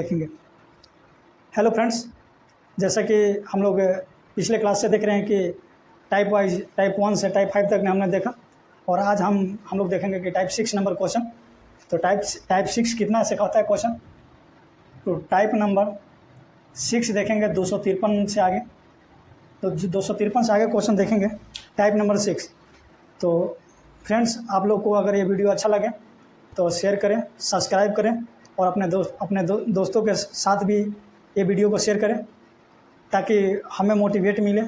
देखेंगे। Hello friends, जैसा कि हम लोग पिछले क्लास से देख रहे हैं कि टाइप वाइज टाइप 1 से टाइप 5 तक हमने देखा, और आज हम लोग देखेंगे कि टाइप 6 नंबर क्वेश्चन। तो टाइप 6 कितना से कहता है क्वेश्चन। तो टाइप नंबर 6 देखेंगे 253 से आगे। तो 253 से आगे क्वेश्चन देखेंगे टाइप नंबर 6। तो फ्रेंड्स, आप लोग को अगर ये वीडियो अच्छा लगे तो शेयर करें, सब्सक्राइब करें, और अपने दोस्तों के साथ भी ये वीडियो को शेयर करें ताकि हमें मोटिवेट मिले।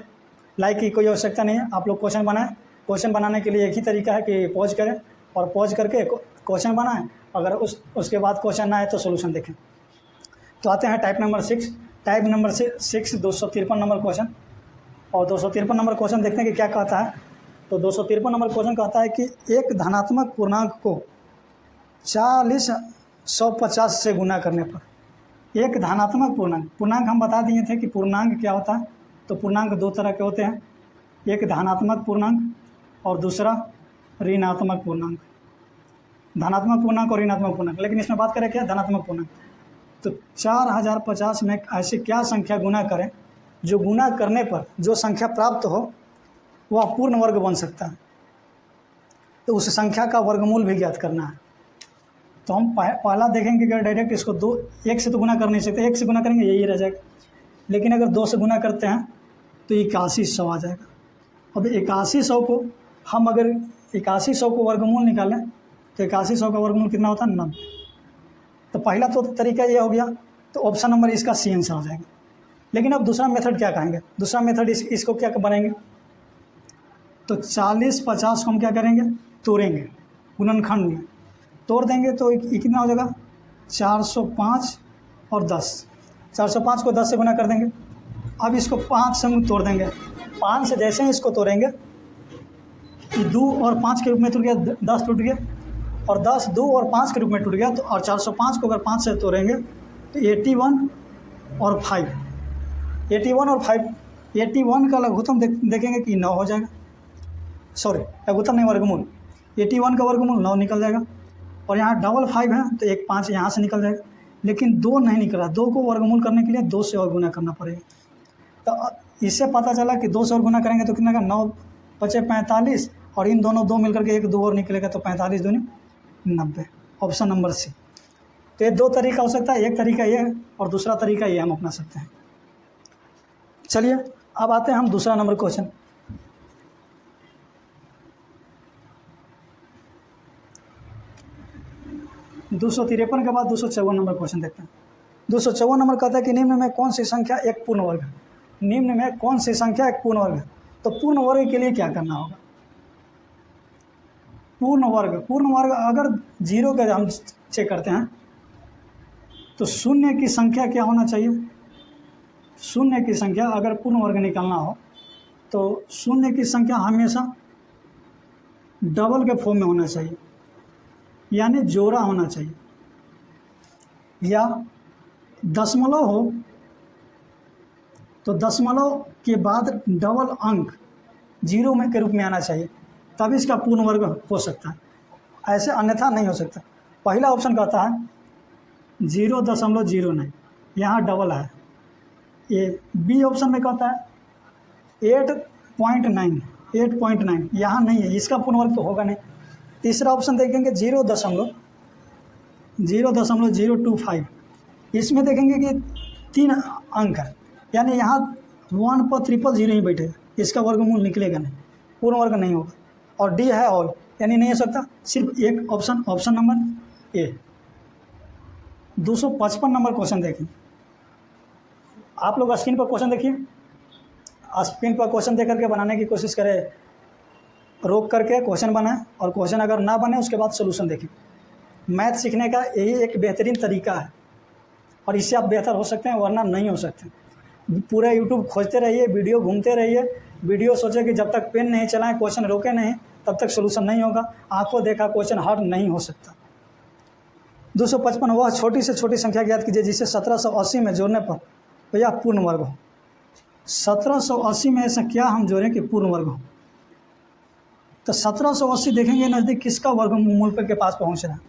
लाइक की कोई आवश्यकता नहीं है, आप लोग क्वेश्चन बनाएं। क्वेश्चन बनाने के लिए एक ही तरीका है कि पॉज करें और पॉज करके क्वेश्चन बनाएं। अगर उसके बाद क्वेश्चन ना आए तो सोल्यूशन देखें। तो आते हैं type number 6। Type number 6 253 number question. और 253 नंबर क्वेश्चन देखते हैं कि क्या कहता है। तो 253 नंबर क्वेश्चन कहता है कि एक धनात्मक पूर्णांक को 40/150 से गुना करने पर एक धनात्मक पूर्णांक हम बता दिए थे कि पूर्णांक क्या होता है। तो पूर्णांक दो तरह के होते हैं, एक धनात्मक पूर्णांक और दूसरा ऋणात्मक पूर्णांक। धनात्मक पूर्णांक और ऋणात्मक पूर्णांक, लेकिन इसमें बात करें क्या धनात्मक पूर्णांक। तो 4050 में ऐसी क्या संख्या गुना करें जो गुना करने पर जो संख्या प्राप्त हो वह पूर्ण वर्ग बन सकता है। तो उस संख्या का वर्गमूल भी ज्ञात करना है। तो हम पहला देखेंगे कि डायरेक्ट इसको 1 से तो गुना कर नहीं सकते, 1 से गुना करेंगे यही रह जाएगा। लेकिन अगर 2 से गुना करते हैं तो 8100 आ जाएगा। अब 8100 को हम अगर 8100 को वर्गमूल निकालें तो 8100 का वर्गमूल कितना होता है 90। तो पहला तो तरीका ये हो गया, तो ऑप्शन नंबर इसका सी आंसर हो जाएगा। लेकिन अब दूसरा मेथड क्या कहेंगे, दूसरा मेथड इसको क्या बनेंगे। तो 40/50 को हम क्या करेंगे, तोड़ेंगे, गुणनखंड में तोड़ देंगे तो ये कितना हो जाएगा 405 और 10। 405 को 10 से गुना कर देंगे। अब इसको 5 से हम तोड़ देंगे। 5 से जैसे ही इसको तोड़ेंगे 2 और 5 के रूप में टूट गया, 10 टूट गया, और 10 2 और 5 के रूप में टूट गया। तो और 405 को अगर 5 से तोड़ेंगे तो 81 और 5, 81 और 5, 81 का लघुत्तम देखेंगे कि 9 हो जाएगा। सॉरी, लघुत्तम नहीं, वर्गमूल। 81 का वर्गमूल 9 निकल जाएगा। और यहाँ डबल 5 है तो एक 5 यहाँ से निकल जाएगा। लेकिन 2 नहीं निकल रहा, 2 को वर्गमूल करने के लिए 2 से और गुना करना पड़ेगा। तो इससे पता चला कि 2 से और गुना करेंगे तो कितना का 9 बचे 45, और इन दोनों 2 मिलकर के 1 2 और निकलेगा तो 45 दूनी 90। Option number C. तो ये 2 तरीका हो सकता है, एक तरीका ये है और दूसरा तरीका ये हम अपना सकते हैं। चलिए अब आते हैं हम दूसरा नंबर क्वेश्चन। दो 253 के बाद 254 नंबर क्वेश्चन देखते हैं। 254 नंबर कहता है कि निम्न में कौन सी संख्या एक पूर्ण वर्ग है। निम्न में कौन सी संख्या एक पूर्ण वर्ग है। तो पूर्ण वर्ग के लिए क्या करना होगा। पूर्ण वर्ग अगर 0 के हम चेक करते हैं तो शून्य की संख्या क्या होना चाहिए। शून्य की संख्या अगर पूर्ण वर्ग निकालना हो तो शून्य की संख्या हमेशा डबल के फॉर्म में होना चाहिए, यानी जोड़ा होना चाहिए, या दशमलव हो तो दशमलव के बाद डबल अंक 0 में के रूप में आना चाहिए, तब इसका पूर्ण वर्ग हो सकता है। ऐसे अन्यथा नहीं हो सकता। पहला ऑप्शन कहता है 0.09, यहाँ डबल है। ये बी ऑप्शन में कहता है 8.9, यहाँ नहीं है, इसका पूर्ण वर्ग तो होगा नहीं। तीसरा ऑप्शन देखेंगे 0.025, इसमें देखेंगे कि 3 अंक है, यानी यहाँ 1 पर 000 ही बैठेगा, इसका वर्गमूल निकलेगा नहीं, पूर्ण वर्ग नहीं होगा। और डी है ऑल, यानी नहीं हो सकता। सिर्फ एक ऑप्शन नंबर ए। 255 नंबर क्वेश्चन देखें। आप लोग स्क्रीन पर क्वेश्चन देखिए, स्क्रीन पर क्वेश्चन देख करके बनाने की कोशिश करें, रोक करके क्वेश्चन बनाएं, और क्वेश्चन अगर ना बने उसके बाद सोल्यूशन देखें। मैथ सीखने का यही एक बेहतरीन तरीका है, और इससे आप बेहतर हो सकते हैं, वरना नहीं हो सकते। पूरा यूट्यूब खोजते रहिए, वीडियो घूमते रहिए, वीडियो सोचे कि जब तक पेन नहीं चलाएं, क्वेश्चन रोके नहीं, तब तक सोल्यूशन नहीं होगा। आंखों देखा क्वेश्चन हल नहीं हो सकता। 255 वह छोटी से छोटी संख्या ज्ञात कीजिए जिसे 1780 में जोड़ने पर भैया पूर्ण वर्ग हो। 1780 में ऐसा क्या हम जोड़ें कि पूर्ण वर्ग हो। तो 1780 देखेंगे नज़दीक किसका वर्गमूल के पास पहुंच रहा है।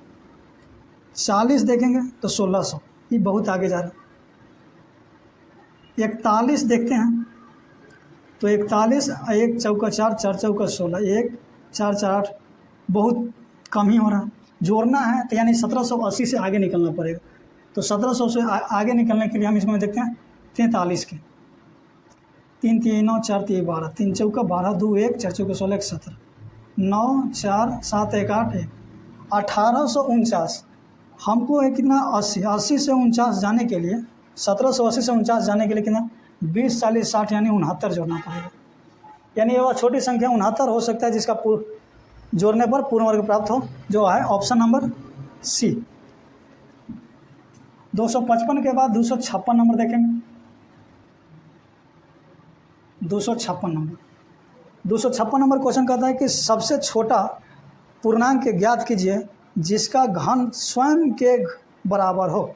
40 देखेंगे तो 1600, ये बहुत आगे जा रहा है। 41 देखते हैं, तो 41, 1 चौका 4, 4 चौका 16, 1 4 4 8, बहुत कम ही हो रहा है। जोड़ना है तो यानी 1780 से आगे निकलना पड़ेगा। तो 1700 से आगे निकलने के लिए हम इसमें देखते हैं 43 के, 3 3 9 4 3 12, 3 चौका 12, 2 1, 4 चौका 16, 1 17, 9 4 7 1 8 1, 1849। हमको है कितना 80 से 49 जाने के लिए, 1780 से 49 जाने के लिए कितना 20 40 60 यानी 69 जोड़ना पड़ेगा। यानी वह छोटी संख्या 69 हो सकता है जिसका जोड़ने पर पूर्ण वर्ग प्राप्त हो, जो है ऑप्शन नंबर सी। 255 के बाद 256 नंबर देखेंगे। 256 नंबर क्वेश्चन कहता है कि सबसे छोटा पूर्णांक ज्ञात कीजिए जिसका घन स्वयं के बराबर हो।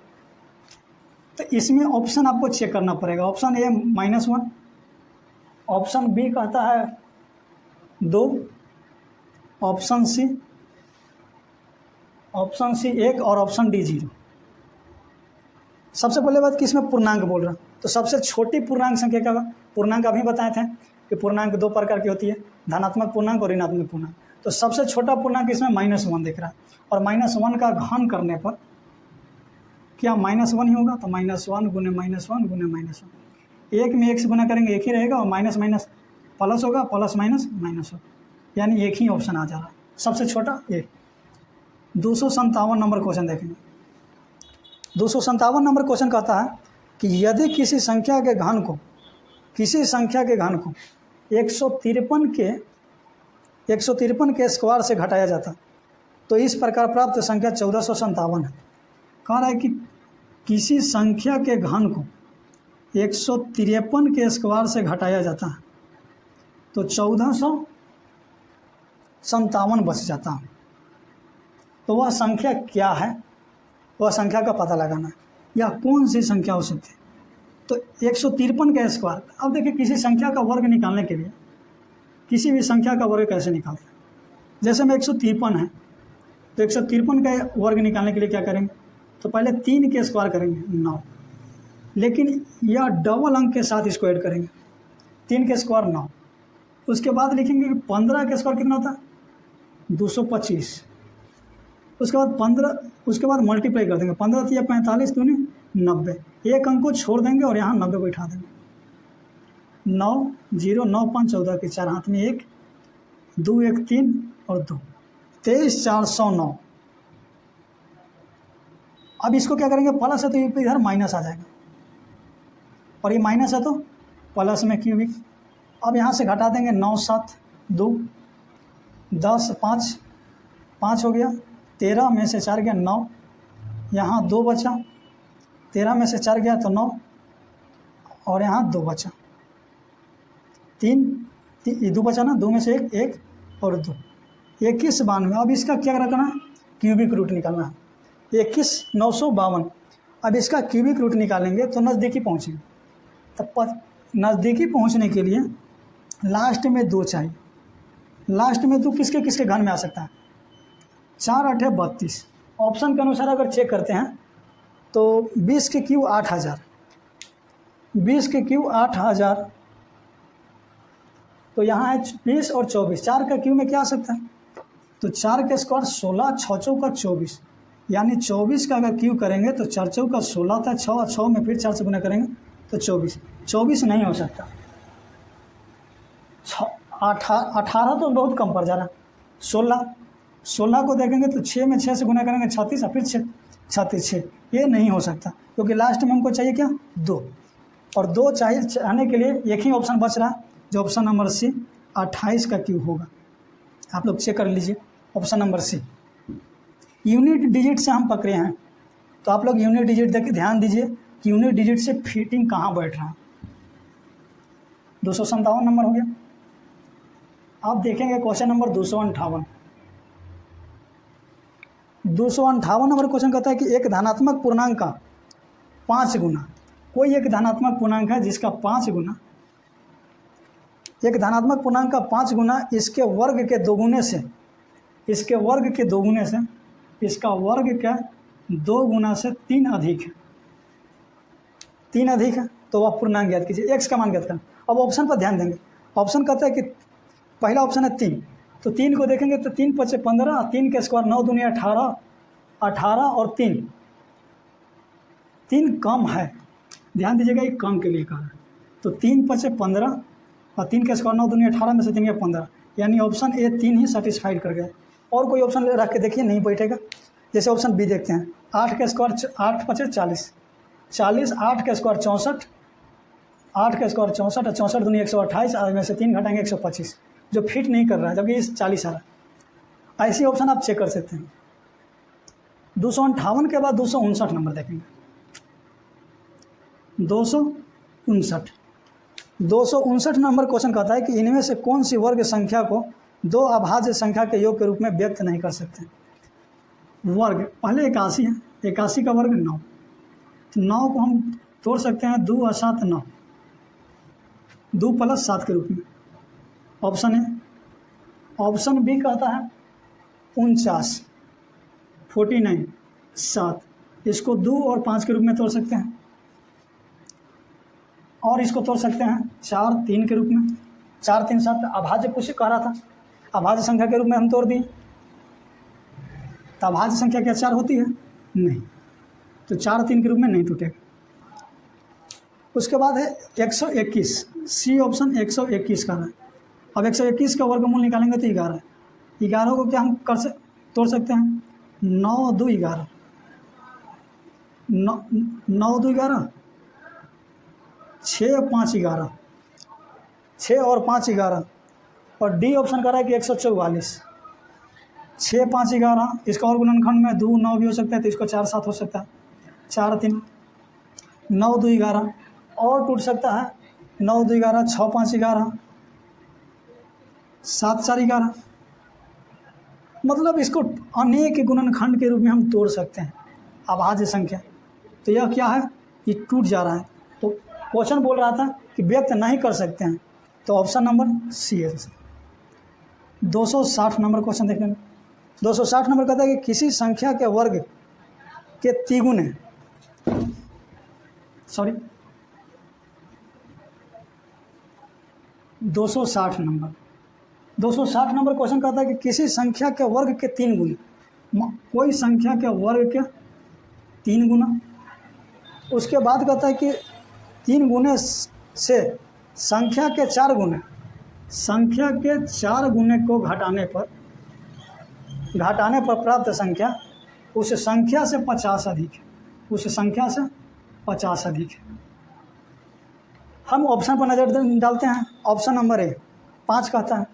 तो इसमें ऑप्शन आपको चेक करना पड़ेगा। ऑप्शन ए -1, ऑप्शन बी कहता है 2, ऑप्शन सी 1 और ऑप्शन डी 0। सबसे पहले बात कि इसमें पूर्णांक बोल रहा, तो सबसे छोटी पूर्णांक संख्या का पूर्णांक अभी बताए थे कि पूर्णांक 2 प्रकार की होती है, धनात्मक पूर्णांक और ऋणात्मक पूर्णांक। तो सबसे छोटा पूर्णांक इसमें -1 दिख रहा है, और -1 का घन करने पर क्या -1 ही होगा। तो -1 गुने -1 गुने -1, 1 में 1 से गुना करेंगे 1 ही रहेगा, और माइनस माइनस प्लस होगा, प्लस माइनस माइनस होगा, यानी एक ही ऑप्शन आ जा रहा है सबसे छोटा ए। 257 नंबर क्वेश्चन देखेंगे। 257 नंबर क्वेश्चन कहता है कि यदि किसी संख्या के घन को 153 के स्क्वायर से घटाया जाता तो इस प्रकार प्राप्त संख्या 1457 है। कह रहा है कि किसी संख्या के घन को 153 के स्क्वायर से घटाया जाता है तो 1457 बच जाता है। तो वह संख्या क्या है, वह संख्या का पता लगाना है, या कौन सी संख्या हो सकती है। तो 153 का स्क्वायर, अब देखिए किसी संख्या का वर्ग निकालने के लिए किसी भी संख्या का वर्ग कैसे निकालते हैं। जैसे में 153 है, तो 153 का वर्ग निकालने के लिए क्या करेंगे, तो पहले 3 के स्क्वायर करेंगे 9, लेकिन यह डबल अंक के साथ इसको ऐड करेंगे, 3 के स्क्वायर 9। उसके बाद लिखेंगे कि 15 के स्क्वायर कितना होता है 225। उसके बाद मल्टीप्लाई कर देंगे, 15 × 45 दूनी 90, एक अंक को छोड़ देंगे और यहाँ 90 बैठा देंगे। 9 0 9 5 14 के 4 हाथ में 1 2 1 3 और 2 23 409। अब इसको क्या करेंगे, प्लस है तो इधर माइनस आ जाएगा, और ये माइनस है तो प्लस में क्यूबिक। अब यहाँ से घटा देंगे 9 7 2 10 5 5 हो गया, 13 में से 4 गया 9, यहाँ 2 बचा, 13 में से 4 गया तो 9, और यहाँ 2 बचा, 3 2 बचा ना, 2 में से 1 1 और 2 21 92। अब इसका क्या रखना है, क्यूबिक रूट निकालना है, 21 952। अब इसका क्यूबिक रूट निकालेंगे तो नज़दीकी पहुँचेंगे। तब नज़दीकी पहुँचने के लिए लास्ट में 2 चाहिए। लास्ट में 2 किसके किसके घन में आ सकता है, 4 8 32। ऑप्शन के अनुसार अगर चेक करते हैं तो 20 के क्यू 8000, 20 के क्यू 8000, तो यहाँ है 20 और 24, 4 का क्यू में क्या आ सकता है, तो 4 के स्क्वायर 16, 6 चौका 24, यानी 24 का अगर क्यू करेंगे तो 4 चौका 16 था, 6 और 6 में फिर 4 से गुना करेंगे तो 24 नहीं हो सकता। 18 तो बहुत कम पड़ जा रहा, 16 को देखेंगे तो 6 में 6 से गुना करेंगे 36, और फिर 6, ये नहीं हो सकता, क्योंकि लास्ट में हमको चाहिए क्या 2, और 2 चाहने के लिए एक ही ऑप्शन बच रहा, जो ऑप्शन नंबर सी 28 का क्यू होगा। आप लोग चेक कर लीजिए, option number C. Unit digit से हम पकड़े हैं, तो आप लोग यूनिट डिजिट देख के ध्यान दीजिए कि यूनिट डिजिट से फिटिंग कहाँ बैठ रहा है। 257 नंबर हो गया। आप देखेंगे क्वेश्चन नंबर 258। 258 नंबर क्वेश्चन कहता है कि एक धनात्मक पूर्णांक का 5 गुना, कोई एक धनात्मक पूर्णांक है जिसका 5 गुना, एक धनात्मक पूर्णांक का 5 गुना इसके वर्ग के 2 गुने से, इसके वर्ग के 2 गुने से, इसका वर्ग का 2 गुना से 3 अधिक है। 3 अधिक है तो वह पूर्णांक ज्ञात कीजिए, x का मान ज्ञात करना। अब ऑप्शन पर ध्यान देंगे, ऑप्शन कहता है कि पहला ऑप्शन है 3, तो 3 को देखेंगे तो 3 × 5 = 15, 3 के स्क्वायर 9 दूनी 18, 18 और 3 कम है, ध्यान दीजिएगा ये कम के लिए कहा है। तो 3 × 5 = 15 और 3 के स्क्वायर 9 दूनी 18 में से 3 × 15, यानी ऑप्शन ए 3 ही सेटिस्फाइड कर गया। और कोई ऑप्शन रख के देखिए नहीं बैठेगा। जैसे ऑप्शन बी देखते हैं, 8 के स्क्वायर 8 × 5 = 40, 40, 8 के स्क्वायर 64, 8 के स्क्वायर 64 और 64 दूनी 128, और में से 3 घटाएंगे 125, जो फिट नहीं कर रहा है, जबकि इस 40 आ रहा है। ऐसी ऑप्शन आप चेक कर सकते हैं। 258 के बाद 259 नंबर देखेंगे, 259 नंबर क्वेश्चन कहता है कि इनमें से कौन सी वर्ग संख्या को 2 अभाज्य संख्या के योग के रूप में व्यक्त नहीं कर सकते। वर्ग पहले 81 है, 81 का वर्ग 9, तो 9 को हम तोड़ सकते हैं 2 और 7 9, 2 + 7 के रूप में, ऑप्शन ए। ऑप्शन बी कहता है 49, 49 7, इसको 2 और 5 के रूप में तोड़ सकते हैं, और इसको तोड़ सकते हैं 4 3 के रूप में, 4 3 7 अभाज्य कुछ कह रहा था, अभाज्य संख्या के रूप में हम तोड़ दिए। तो अभाज्य संख्या क्या 4 होती है? नहीं, तो 4 3 के रूप में नहीं टूटेगा। उसके बाद है 121, सी ऑप्शन 121 का है। अब 121 का वर्गमूल निकालेंगे तो 11, 11 को क्या हम तोड़ सकते हैं, 9 2 11, 9 2 11, 6 5 11, 6 और 5 11, और डी ऑप्शन कर रहा है कि 144, 6 5 11, इसका और गुणनखंड में 2 9 भी हो सकता है, तो इसको 4 7 हो सकता है, 4 3 9 2 11, और टूट सकता है 9 2 11, 6 5 11, 7 4 11, मतलब इसको अनेक गुणनखंड के रूप में हम तोड़ सकते हैं अभाज्य संख्या। तो यह क्या है, ये टूट जा रहा है। तो क्वेश्चन बोल रहा था कि व्यक्त नहीं कर सकते हैं, तो ऑप्शन नंबर सी है। 260 नंबर क्वेश्चन देखेंगे। 260 नंबर कहता है कि किसी संख्या के वर्ग के तिगुने, 260 नंबर क्वेश्चन कहता है कि किसी संख्या के वर्ग के 3 गुना, कोई संख्या के वर्ग के 3 गुना, उसके बाद कहता है कि 3 गुने से संख्या के 4 गुने, संख्या के 4 गुने को घटाने पर प्राप्त संख्या उस संख्या से 50 अधिक है, उस संख्या से 50 अधिक है। हम ऑप्शन पर नज़र डालते हैं। ऑप्शन नंबर ए 5 कहता है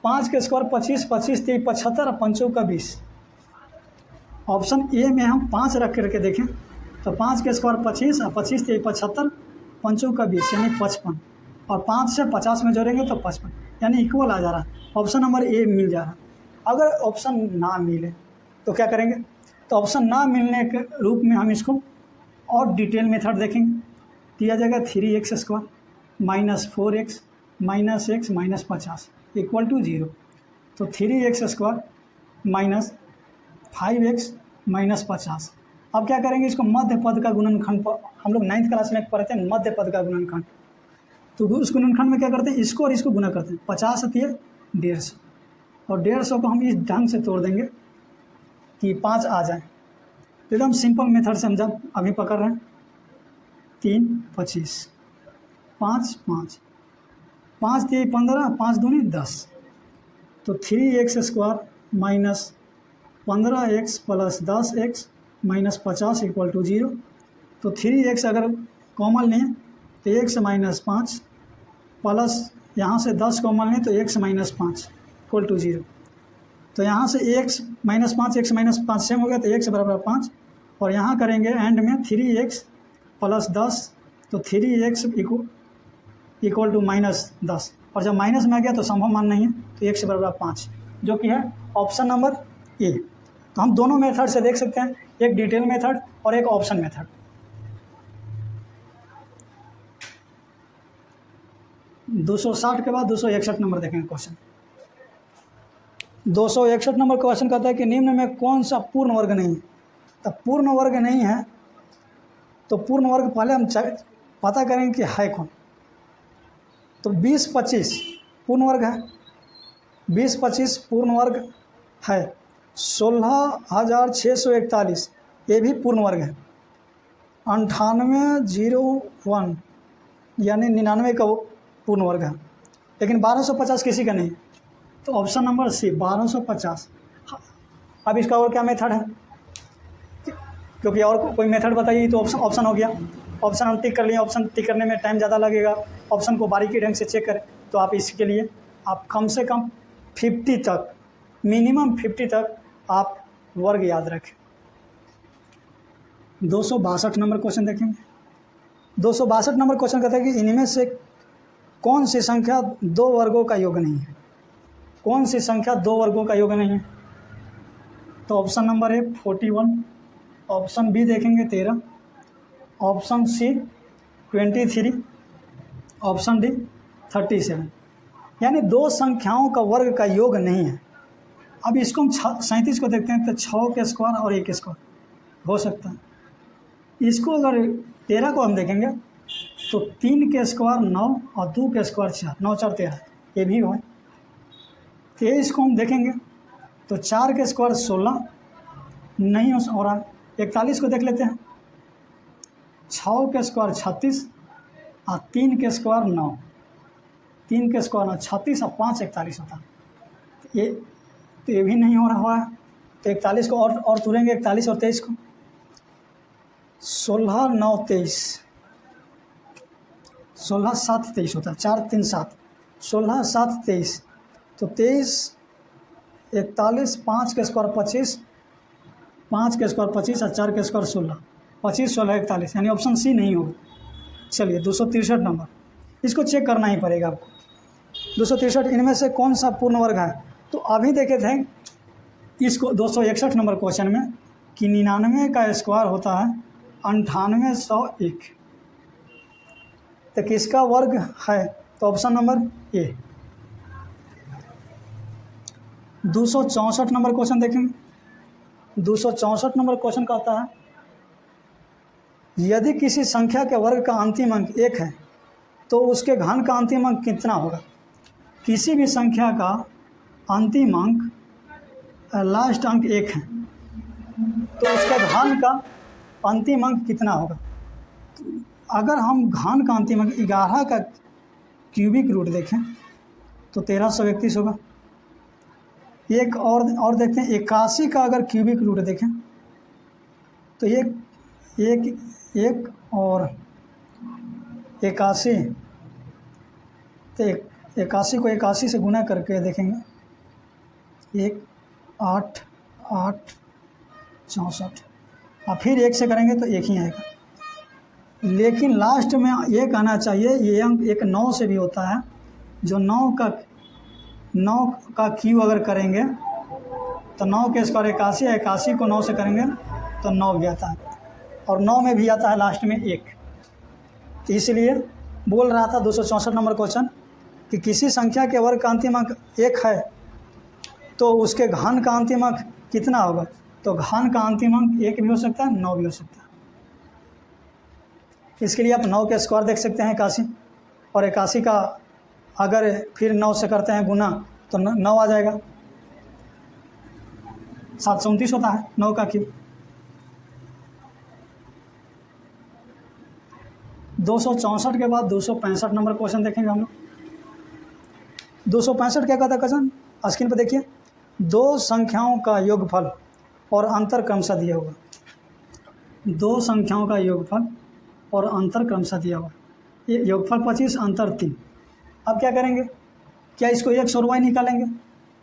5 के स्क्वायर 25, 25 3 75 और 5 का 20। ऑप्शन ए में हम 5 रख करके देखें तो 5 के स्क्वायर 25 और 25 3 75, 5 का 20 यानी 55, और 5 से 50 में जोड़ेंगे तो 55, यानी इक्वल आ जा रहा है। ऑप्शन नंबर ए मिल जा रहा है। अगर ऑप्शन ना मिले तो क्या करेंगे, तो ऑप्शन ना मिलने के रूप में हम इसको और डिटेल मेथड देखेंगे। दिया जाएगा 3x² - 4x - x - 50 = 0। तो 3x² - 5x - 50। अब क्या करेंगे, इसको मध्य पद का गुणनखंड पर, हम लोग 9th क्लास में पढ़ते हैं मध्य पद का गुणनखंड, तो उस गुणनखंड में क्या करते हैं, इसको और इसको गुना करते हैं। 50 × 150, और 150 को हम इस ढंग से तोड़ देंगे कि 5 आ जाए। एकदम सिंपल मेथड से हम जब अभी पकड़ रहे हैं, 3 25, 5 5, 5 3 15, 5 दूनी 10, तो 3x² - 15x + 10x - 50 = 0। तो 3x अगर कॉमन लें तो x - 5 प्लस यहाँ से 10 कॉमन लें तो x - 5 = 0। तो यहाँ से x - 5 x - 5 सेम हो गया, तो x = 5, और यहाँ करेंगे एंड में 3x + 10, तो 3x = -10, और जब माइनस में आ गया तो संभव मान नहीं है, तो x = 5, जो कि है ऑप्शन नंबर ए। तो हम दोनों मेथड से देख सकते हैं, एक डिटेल मेथड और एक ऑप्शन मेथड। 260 के बाद 261 नंबर देखेंगे क्वेश्चन। 261 नंबर क्वेश्चन कहता है कि निम्न में कौन सा पूर्ण वर्ग नहीं है। तो पूर्ण वर्ग नहीं है तो पूर्ण वर्ग पहले हम पता करेंगे कि है कौन। तो 20-25 पूर्ण वर्ग है, 20-25 पूर्ण वर्ग है। 16,641 ये भी पूर्ण वर्ग है। 9801 यानी 99 का पूर्ण वर्ग है, लेकिन 1250 किसी का नहीं। तो ऑप्शन नंबर सी 1250। अब इसका और क्या मेथड है, क्योंकि और कोई मेथड बताइए तो ऑप्शन हो गया। ऑप्शन हम टिक कर लिए, ऑप्शन टिक करने में टाइम ज़्यादा लगेगा, ऑप्शन को बारीकी ढंग से चेक करें। तो आप इसके लिए आप कम से कम 50 तक, मिनिमम 50 तक आप वर्ग याद रखें। 262 नंबर क्वेश्चन देखेंगे। 262 नंबर क्वेश्चन कहता है कि इनमें से कौन सी संख्या 2 वर्गों का योग नहीं है। कौन सी संख्या 2 वर्गों का योग नहीं है। तो option number A 41, option B देखेंगे 13, ऑप्शन सी 23, ऑप्शन डी 37। यानी 2 संख्याओं का वर्ग का योग नहीं है। अब इसको हम 37 को देखते हैं तो 6 के स्क्वायर और 1 के स्क्वायर हो सकता है। इसको अगर 13 को हम देखेंगे तो 3 के स्क्वायर 9 और 2 के स्क्वायर 4, 9 4 13 ये भी हो। 23 को हम देखेंगे तो 4 के स्क्वायर 16 नहीं हो रहा। 41 को देख लेते हैं, 6 के स्क्वायर 36 और 3 के स्क्वायर 9, 3 के स्क्वायर 9 36 और 5 41 होता है। ये भी नहीं हो रहा है। तो 41 को और तुरेंगे, 41 और 23 को, 16 9 23, 16 7 23 होता है, 4 3 7, 16 7 23। तो 23 41, 5 के स्क्वायर 25, 5 के स्क्वायर 25 और 4 के स्क्वायर 16, 25 16 41, यानी ऑप्शन सी नहीं होगा। चलिए 263 नंबर, इसको चेक करना ही पड़ेगा आपको। 263 इनमें से कौन सा पूर्ण वर्ग है। तो अभी देखे थे इसको 261 नंबर क्वेश्चन में कि 99 का स्क्वायर होता है 9801। तो किसका वर्ग है। तो ऑप्शन नंबर ए। 264 नंबर क्वेश्चन देखेंगे। 264 नंबर क्वेश्चन कहता है यदि किसी संख्या के वर्ग का अंतिम अंक 1 है तो उसके घन का अंतिम अंक कितना होगा। किसी भी संख्या का अंतिम अंक लास्ट अंक 1 है तो उसका घन का अंतिम अंक कितना होगा। अगर हम घन का अंतिम अंक 11 का क्यूबिक रूट देखें तो 1331 होगा। एक और देखते हैं 81 का अगर क्यूबिक रूट देखें तो एक और 81, तो 81 को 81 से गुना करके देखेंगे 1 8 8 64 और फिर 1 से करेंगे तो 1 ही आएगा। लेकिन लास्ट में 1 आना चाहिए। ये अंक एक 9 से भी होता है, जो 9 का क्यू अगर करेंगे तो 9 के स्क्वायर 81, 81 को 9 से करेंगे तो 9 भी आता है और 9 में भी आता है लास्ट में 1। तो इसलिए बोल रहा था 264 नंबर क्वेश्चन कि किसी संख्या के वर्ग का अंतिम अंक 1 है तो उसके घन का अंतिम अंक कितना होगा। तो घन का अंतिम अंक 1 भी हो सकता है, 9 भी हो सकता है। इसके लिए आप 9 के स्क्वायर देख सकते हैं 81, और 81 का अगर फिर 9 से करते हैं गुना तो 9 आ जाएगा। 729 होता है 9 का क्यूब। 264 के बाद 265 नंबर क्वेश्चन देखेंगे हम लोग। 265 क्या कहता है क्वेश्चन, स्क्रीन पर देखिए। 2 संख्याओं का योगफल और अंतर क्रमशः दिया हुआ। 2 संख्याओं का योगफल और अंतर क्रमशः दिया हुआ। ये योगफल 25, अंतर 3। अब क्या करेंगे, क्या इसको x और y निकालेंगे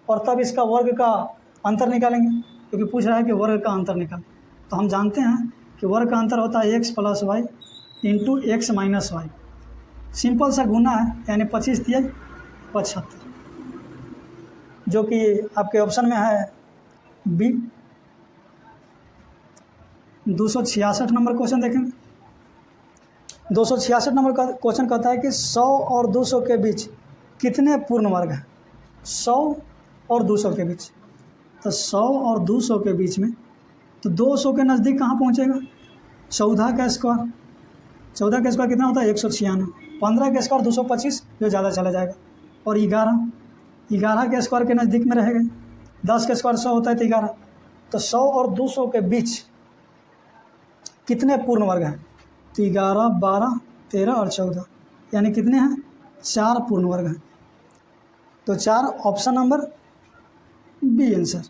और तब इसका वर्ग का अंतर निकालेंगे, क्योंकि पूछ रहा है कि वर्ग का अंतर निकाल। तो हम जानते हैं कि वर्ग का अंतर होता है x + y into x - y। Simple सा गुना है, यानी 25 दिया 75, जो कि आपके ऑप्शन में है बी। 266 नंबर क्वेश्चन देखेंगे। 266 नंबर का क्वेश्चन कहता है कि 100 और 200 के बीच कितने पूर्ण वर्ग हैं। 100 और 200 के बीच, तो 100 और 200 के बीच में तो 200 के नज़दीक कहाँ पहुँचेगा, 14 का स्क्वायर, 14 का स्क्वायर कितना होता है 196, 15 का स्क्वायर 225 जो ज़्यादा चला जाएगा, और 11 के स्क्वायर के नज़दीक में रहेगा। 10 का स्क्वायर 100 होता है तो 11, तो 100 और 200 के बीच कितने पूर्ण वर्ग हैं? तो 11, 12, 13 और 14, यानी कितने हैं? 4 पूर्ण वर्ग हैं। तो 4 option number B answer.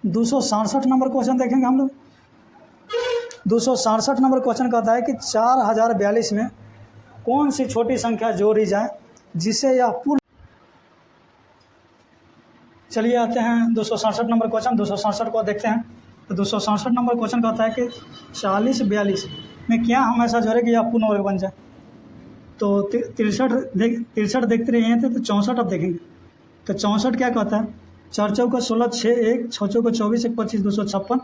267 number question देखेंगे हम लोग। 267 नंबर क्वेश्चन कहता है कि 4042 में कौन सी छोटी संख्या जोड़ी जाए जिसे यह पूर्ण। चलिए आते हैं 267 नंबर क्वेश्चन। 267 को देखते हैं। तो 267 नंबर क्वेश्चन कहता है कि 4042 में क्या हम ऐसा जोड़े कि यह पूर्ण वर्ग बन जाए। तो 63 देखते रहे थे, तो 64 अब देखेंगे। तो 64 क्या कहता है? 4 चौका 16, 6 1, 6 चौका 24, 1 25, 256,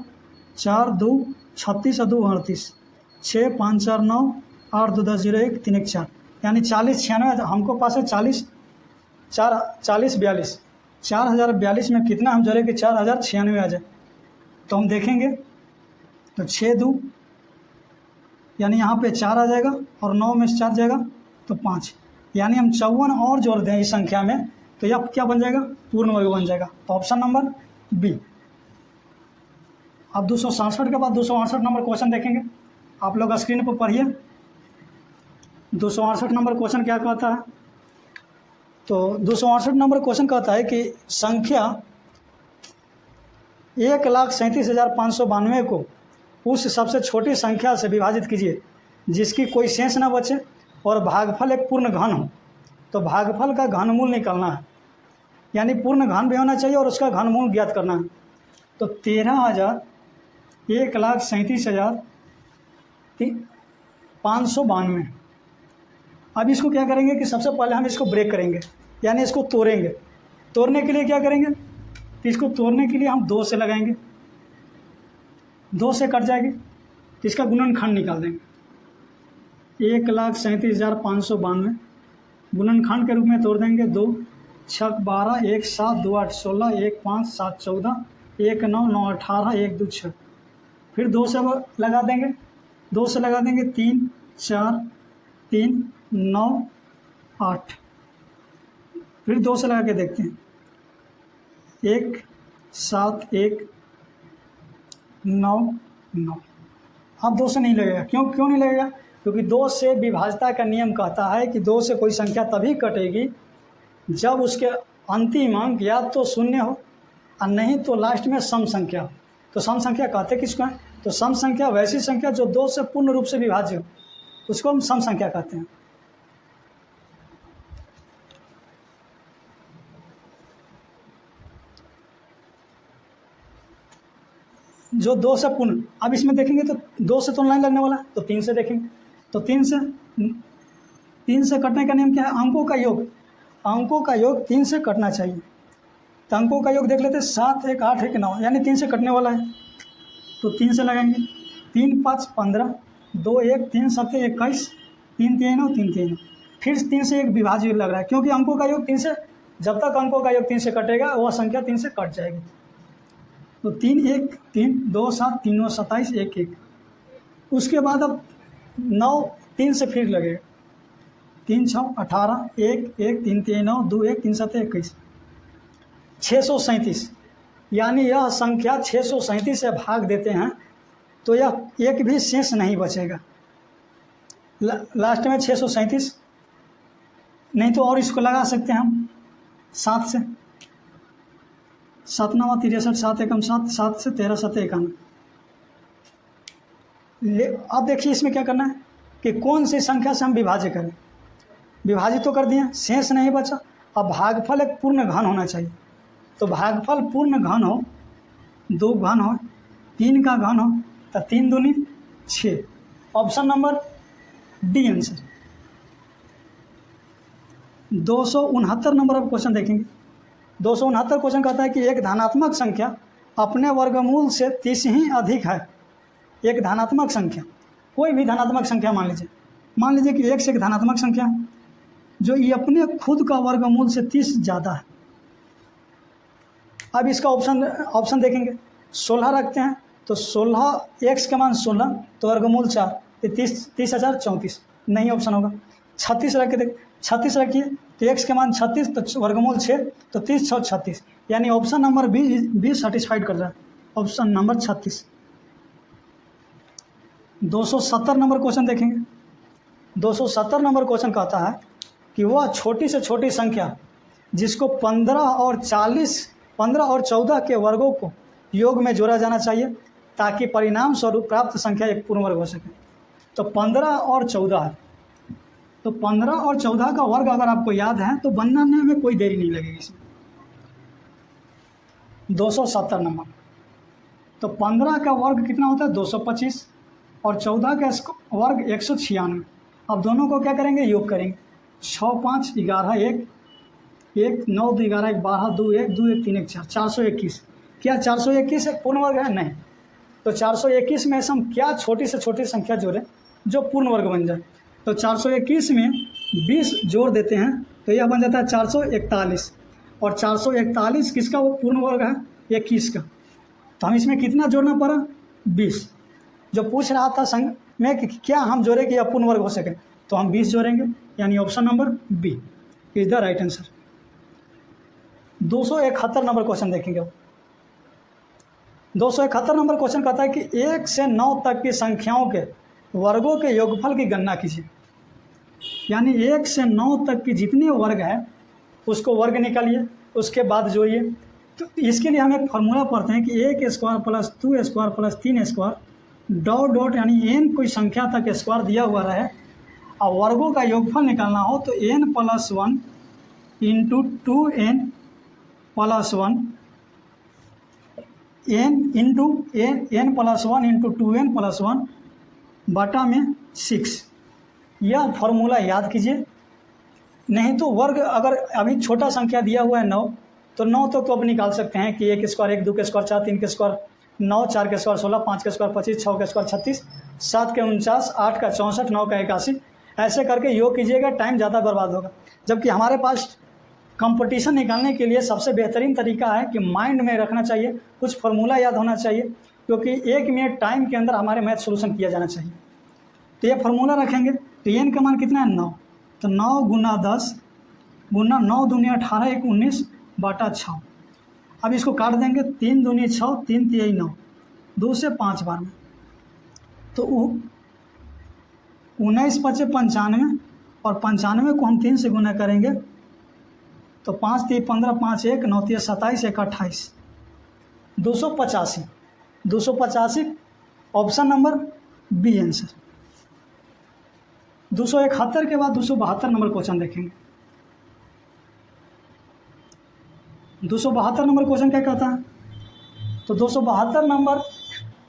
4 2 36 और 2 38, 6 5 4 9, 8 2 10 0 1 3 1 4, यानी 40 96। हमको पास है 40 42। 4042 में कितना हम जोड़े कि 4096 आ जाए। तो हम देखेंगे तो 6 2, यानी यहाँ पे 4 आ जाएगा, और 9 में से 4 जाएगा तो 5, यानी हम 54 और जोड़ दें इस संख्या में तो यह क्या बन जाएगा? पूर्ण वर्ग बन जाएगा। तो ऑप्शन नंबर बी। अब 267 के बाद 268 नंबर क्वेश्चन देखेंगे। आप लोग स्क्रीन पर पढ़िए। 268 नंबर क्वेश्चन क्या कहता है? तो 268 नंबर क्वेश्चन कहता है कि संख्या 1,37,592 को उस सबसे छोटी संख्या से विभाजित कीजिए जिसकी कोई शेष न बचे और भागफल एक पूर्ण घन हो। तो भागफल का घनमूल निकालना है, यानी पूर्ण घन भी होना चाहिए और उसका घनमूल ज्ञात करना है। तो 13,1,37,592। अब इसको क्या करेंगे कि सबसे पहले हम इसको ब्रेक करेंगे, यानी इसको तोड़ेंगे। तोड़ने के लिए क्या करेंगे? तो इसको तोड़ने के लिए हम 2 से लगाएंगे, 2 से कट जाएगी तो इसका गुणनखंड निकाल देंगे। 1,37,592 गुणनखंड के रूप में तोड़ देंगे। 2 6 12, 1 7, 2 8 16, 1 5 7 14, 1 9 9 18, 1 2 6। फिर 2 से लगा देंगे, 2 से लगा देंगे 3 4 3 9 8। फिर 2 से लगा के देखते हैं, 1 7 1 9 9। अब 2 से नहीं लगेगा। क्यों नहीं लगेगा? क्योंकि 2 से विभाज्यता का नियम कहता है कि 2 से कोई संख्या तभी कटेगी जब उसके अंतिम अंक या तो 0 हो और नहीं तो लास्ट में सम संख्या हो। तो सम संख्या कहते किसको हैं? तो सम संख्या वैसी संख्या जो 2 से पूर्ण रूप से विभाज्य हो, उसको हम सम संख्या कहते हैं। जो 2 से पूर्ण, अब इसमें देखेंगे तो 2 से तो नहीं लगने वाला, तो 3 से देखेंगे। तो 3 से कटने का नियम क्या है? अंकों का योग। अंकों का योग 3 से कटना चाहिए। तो अंकों का योग देख लेते हैं, 7 1 8 1 9, यानी 3 से कटने वाला है। तो 3 से लगाएंगे, 3 5 15, 2 1 3 7 21, 3 3 9 3 3 9। फिर 3 से एक विभाज्य लग रहा है, क्योंकि अंकों का योग 3 से, जब तक अंकों का योग 3 से कटेगा वह संख्या 3 से कट जाएगी। तो 3 1 3 2 7 3 9 27 1 1। उसके बाद अब 9 3 से फिर लगेगा, 3 6 18 1 1 3 3 9 2 1 3 7 21, 637। यानी यह संख्या 637 से भाग देते हैं तो यह एक भी शेष नहीं बचेगा। लास्ट में 637, नहीं तो और इसको लगा सकते हैं हम 7 से, 7 9 63, 7 एकम 7, 7 से 13 7 51। अब देखिए इसमें क्या करना है कि कौन सी संख्या से हम विभाजित करें। विभाजित तो कर दिए, शेष नहीं बचा। अब भागफल एक पूर्ण घन होना चाहिए। तो भागफल पूर्ण घन हो, 2 घन हो, 3 का घन हो, तो 3 दूनी 6। Option number D answer. 269 number अब क्वेश्चन देखेंगे। 269 क्वेश्चन कहता है कि एक धनात्मक संख्या अपने वर्गमूल से 30 ही अधिक है। एक धनात्मक संख्या, कोई भी धनात्मक संख्या मान लीजिए कि 1 से एक धनात्मक संख्या है जो ये अपने खुद का वर्गमूल से 30 ज़्यादा है। अब इसका ऑप्शन देखेंगे, 16 रखते हैं, तो 16 एक्स का मान 16 तो वर्गमूल 4 तो 30,034 नहीं ऑप्शन होगा। 36 रख के देख 36 रखिए तो एक्स के मान 36 तो वर्गमूल 6 तो 30 6 36 यानी ऑप्शन नंबर बी सेटिस्फाइड कर रहा है, ऑप्शन नंबर 36। 270 नंबर क्वेश्चन देखेंगे। 270 नंबर क्वेश्चन कहता है कि वह छोटी से छोटी संख्या जिसको 15 और 14 के वर्गों को योग में जोड़ा जाना चाहिए ताकि परिणाम स्वरूप प्राप्त संख्या एक पूर्ण वर्ग हो सके। तो 15 और 14 है, तो 15 और 14 का वर्ग अगर आपको याद है तो बनाने में कोई देरी नहीं लगेगी इसमें। 270 नंबर, तो 15 का वर्ग कितना होता है 225 और 14 का वर्ग 196। अब दोनों को क्या करेंगे, योग करेंगे। 6 5 11 1 1 9 2 11 1 12 2 1 2 1 3 1 4 421। क्या 421 एक पूर्ण वर्ग है? नहीं। तो 421 में से हम क्या छोटी से छोटी संख्या जोड़ें जो पूर्ण वर्ग बन जाए। तो 421 में 20 जोड़ देते हैं तो यह बन जाता है 441 और 441 किसका वो पूर्ण वर्ग है 21 का। तो हम इसमें कितना जोड़ना पड़ा 20। जो पूछ रहा था संग में कि क्या हम जोड़े कि यह पूर्ण वर्ग हो सके तो हम 20 जोड़ेंगे, यानी option number B is the right answer. 271 number question देखेंगे। 271 नंबर क्वेश्चन कहता है कि 1 से 9 तक की संख्याओं के वर्गों के योगफल की गणना कीजिए। यानी 1 से 9 तक की जितने वर्ग है उसको वर्ग निकालिए, उसके बाद जोड़िए। तो इसके लिए हम एक फार्मूला पढ़ते हैं कि 1 square plus 2 square plus 3 square dot dot यानी n कोई संख्या तक स्क्वायर दिया हुआ रहे और वर्गों का योगफल निकालना हो तो n + 1 into 2n + 1 n into n + 1 into 2n + 1 बटा में 6। यह फार्मूला याद कीजिए, नहीं तो वर्ग अगर अभी छोटा संख्या दिया हुआ है 9 तो 9 तो अब निकाल सकते हैं कि 1 स्क्वायर 1 2 के स्क्वायर 4 3 के स्क्वायर 9 4 के स्क्वायर 16 5 के स्क्वायर 25 6 के स्क्वायर 36 7 के 49 8 का 64 9 का 81 ऐसे करके योग कीजिएगा, टाइम ज़्यादा बर्बाद होगा। जबकि हमारे पास कंपटीशन निकालने के लिए सबसे बेहतरीन तरीका है कि माइंड में रखना चाहिए, कुछ फार्मूला याद होना चाहिए, क्योंकि 1 मिनट टाइम के अंदर हमारे मैथ सोल्यूशन किया जाना चाहिए। तो ये फार्मूला रखेंगे तो एन का मान कितना है 9, तो 9 गुना 10 गुना 9 दूनी 18 1 19 बटा 6। अब इसको काट देंगे 3 दूनी 6 3 3 9 2 से 5 बार में, तो 19 5 95 और 95 को हम 3 से गुना करेंगे तो 5 3 15 5 1 9 3 27 1 28 285 ऑप्शन नंबर बी आंसर। 271 के बाद 272 नंबर क्वेश्चन देखेंगे। 272 नंबर क्वेश्चन क्या कहता है, तो 272 नंबर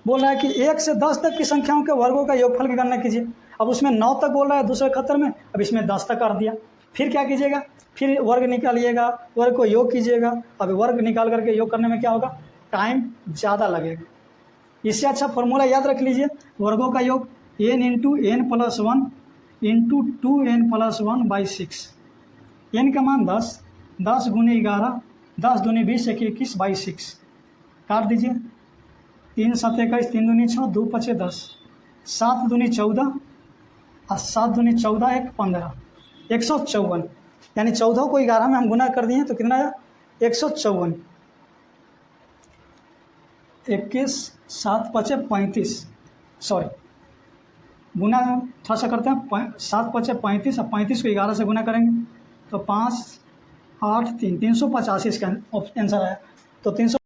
बोल रहा है कि 1 से 10 तक की संख्याओं के वर्गों का योगफल की गणना कीजिए। अब उसमें 9 तक बोल रहा है 271 में, अब इसमें 10 तक कर दिया। फिर क्या कीजिएगा, फिर वर्ग निकालिएगा, वर्ग को योग कीजिएगा। अब वर्ग निकाल करके योग करने में क्या होगा, टाइम ज़्यादा लगेगा। इससे अच्छा फार्मूला याद रख लीजिए, वर्गों का योग n into n + 1 into 2n + 1 by 6। n का मान 10 10 गुने 11 10 दूनी 20 1 21 बाई 6 काट दीजिए। 3 7 21 3 दूनी 6 2 5 10 7 दूनी 14 और 7 दूनी 14 1 15 154, यानी 14 को 11 में हम गुना कर दिए तो कितना आया 154। 21 7 5 35 सॉरी गुना थोड़ा सा करते हैं 7 5 35 और 35 को 11 से गुना करेंगे तो 5 8 3 385 इसका आंसर आया। तो 300